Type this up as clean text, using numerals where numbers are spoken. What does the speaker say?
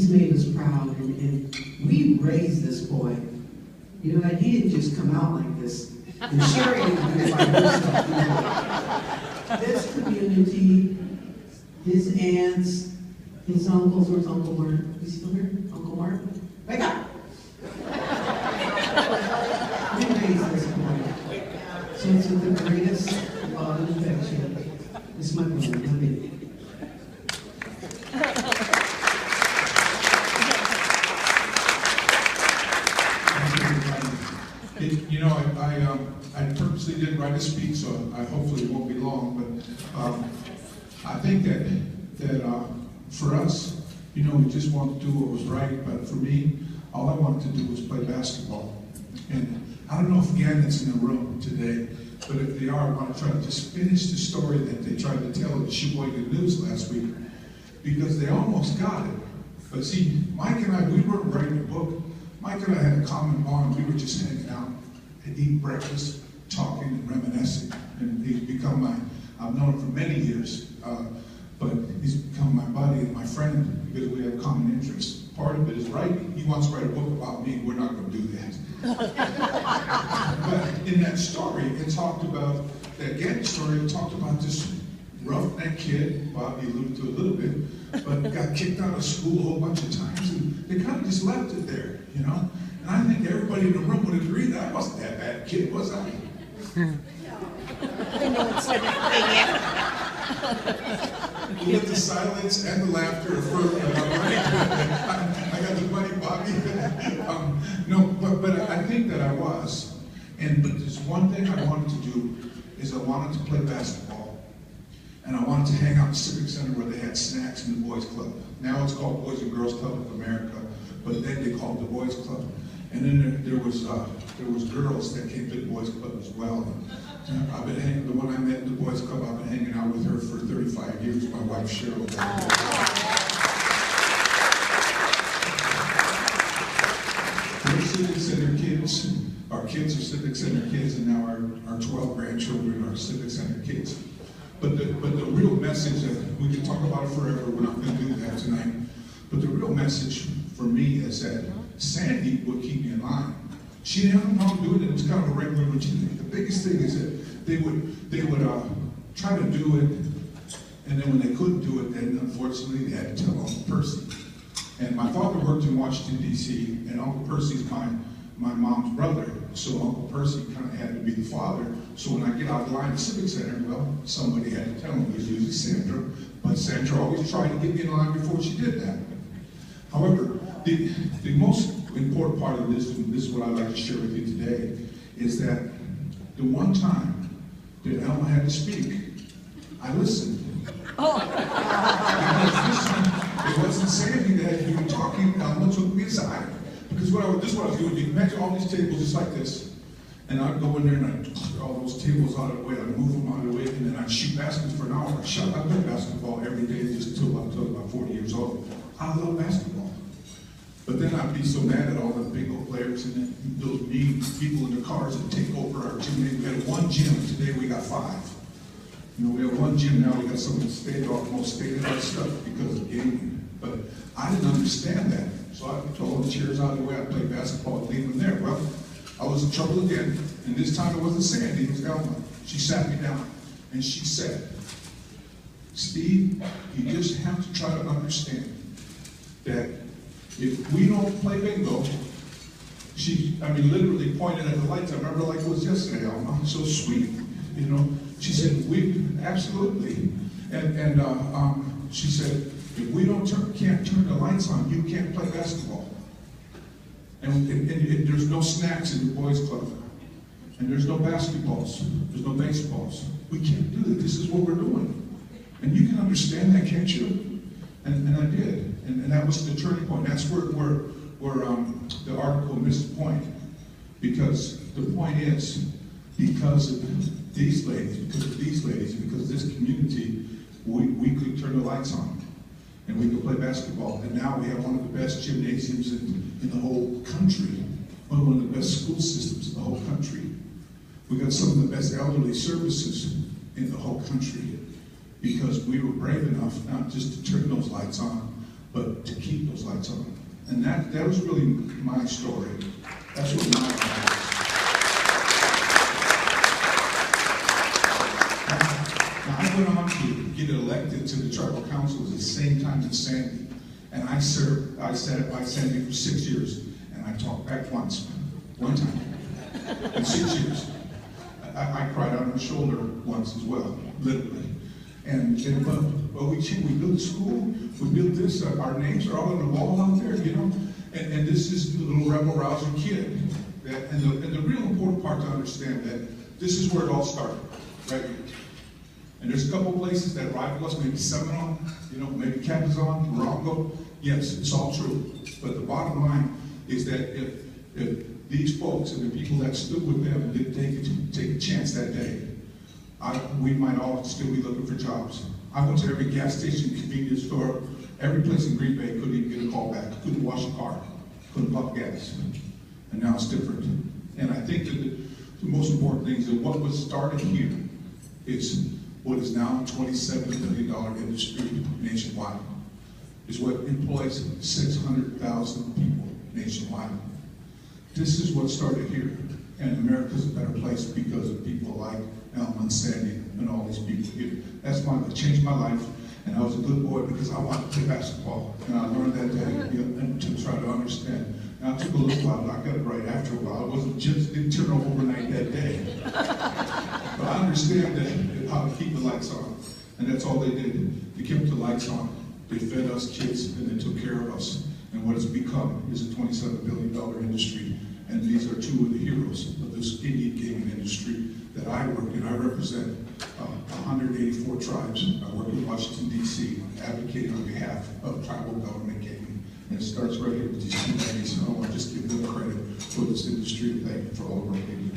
he's made us proud, and we raised this boy. You know, he didn't just come out like this. And Sherry didn't do it like this stuff. You know. This community, his aunts, his uncles, where's Uncle Martin? Is he still here? Uncle Martin? Wake up! We raised this boy. So it's with the greatest love and affection. It's my brother, not me. You know, I purposely didn't write a speech, so I hopefully it won't be long. But I think that for us, you know, we just wanted to do what was right. But for me, all I wanted to do was play basketball. And I don't know if Gannon's in the room today, but if they are, I want to try to just finish the story that they tried to tell at Sheboygan News last week, because they almost got it. But see, Mike and I, we weren't writing a book. Mike and I had a common bond. We were just hanging out and eating breakfast, talking and reminiscing. And he's become I've known him for many years, but he's become my buddy and my friend because we have common interests. Part of it is writing. He wants to write a book about me. We're not going to do that. But in that story, it talked about, that Gannon story, it talked about this roughneck kid, Bobby alluded to a little bit, but got kicked out of school a whole bunch of times, and they kind of just left it there, you know? And I think everybody in the room would agree that I wasn't that bad a kid, was I? I know it's like With the silence and the laughter affirmed by my wife. I got the funny Bobby. No, but I think that I was. But there's one thing I wanted to do, is I wanted to play basketball. And I wanted to hang out in the Civic Center where they had snacks in the Boys Club. Now it's called Boys and Girls Club of America, but then they called it the Boys Club. And then there was girls that came to the Boys Club as well. And I've been hanging, the one I met in the Boys Club, I've been hanging out with her for 35 years, my wife Cheryl. We're Civic Center kids. Our kids are Civic Center kids, and now our 12 grandchildren are Civic Center kids. But the real message, that we can talk about it forever, we're not going to do that tonight, but the real message for me is that Sandy would keep me in line. She didn't have no problem doing it. It was kind of a regular routine. The biggest thing is that they would try to do it, and then when they couldn't do it, then unfortunately they had to tell Uncle Percy. And my father worked in Washington, D.C., and Uncle Percy's my mom's brother, so Uncle Percy kind of had to be the father. So when I get out of line at Civic Center, well, somebody had to tell him. It was usually Sandra, but Sandra always tried to get me in line before she did that. However, the most important part of this, and this is what I'd like to share with you today, is that the one time that Elma had to speak, I listened. Because this time, it wasn't Sandy that had been talking, Elma took me aside. Because this is what I was doing. You can imagine all these tables just like this. And I'd go in there and I'd clear all those tables out of the way, I'd move them out of the way, and then I'd shoot baskets for an hour. I played basketball every day just until about 40 years old. I love basketball. But then I'd be so mad at all the bingo players and then those mean people in the cars that take over our gym. We had one gym, today we got 5. You know, we have one gym now, we got some of the most state-of-the-art stuff because of gaming. But I didn't understand that. So I told all the chairs out of the way, I'd play basketball and leave them there. Well, I was in trouble again, and this time it wasn't Sandy, it was Elma. She sat me down, and she said, Steve, you just have to try to understand that if we don't play bingo, she literally pointed at the lights. I remember like it was yesterday, Elma, so sweet, you know. She said, absolutely. And she said, if we can't turn the lights on, you can't play basketball. And there's no snacks in the boys' club. And there's no basketballs. There's no baseballs. We can't do that. This is what we're doing. And you can understand that, can't you? And I did. And that was the turning point. That's where the article missed the point. Because the point is, because of these ladies, because of this community, we could turn the lights on. And we could play basketball. And now we have one of the best gymnasiums in the whole country. One of the best school systems in the whole country. We got some of the best elderly services in the whole country. Because we were brave enough not just to turn those lights on, but to keep those lights on. And that was really my story. That's what my life is. Now, I went on to get elected to the tribal council at the same time as Sandy. And I sat by Sandy for 6 years. And I talked back one time, in 6 years. I cried on her shoulder once as well, literally. But we built a school, we built this, our names are all on the wall out there, you know? And this is the little rebel-rouser kid. And the real important part to understand that this is where it all started, right? And there's a couple places that rival us, maybe Seminole, you know, maybe Cabazon, Morongo. Yes, it's all true. But the bottom line is that if these folks and the people that stood with them didn't take a chance that day, we might all still be looking for jobs. I went to every gas station, convenience store, every place in Green Bay, couldn't even get a call back, couldn't wash a car, couldn't pump gas. And now it's different. And I think that the most important thing is that what was started here is what is now a $27 billion industry nationwide, is what employs 600,000 people nationwide. This is what started here. And America's a better place because of people like Elma and Sandy and all these people here. That's why it changed my life. And I was a good boy because I wanted to play basketball. And I learned that day, and to try to understand. Now it took a little while, but I got it right after a while. It didn't turn over overnight that day. But I understand that how to keep the lights on. And that's all they did. They kept the lights on. They fed us kids and they took care of us. And what it's become is a $27 billion industry. And these are two of the heroes of this Indian gaming industry that I work in. I represent 184 tribes. I work in Washington, D.C., advocating on behalf of tribal government gaming. And it starts right here with these two ladies. And I want to just give them credit for this industry. Thank you for all the work they do.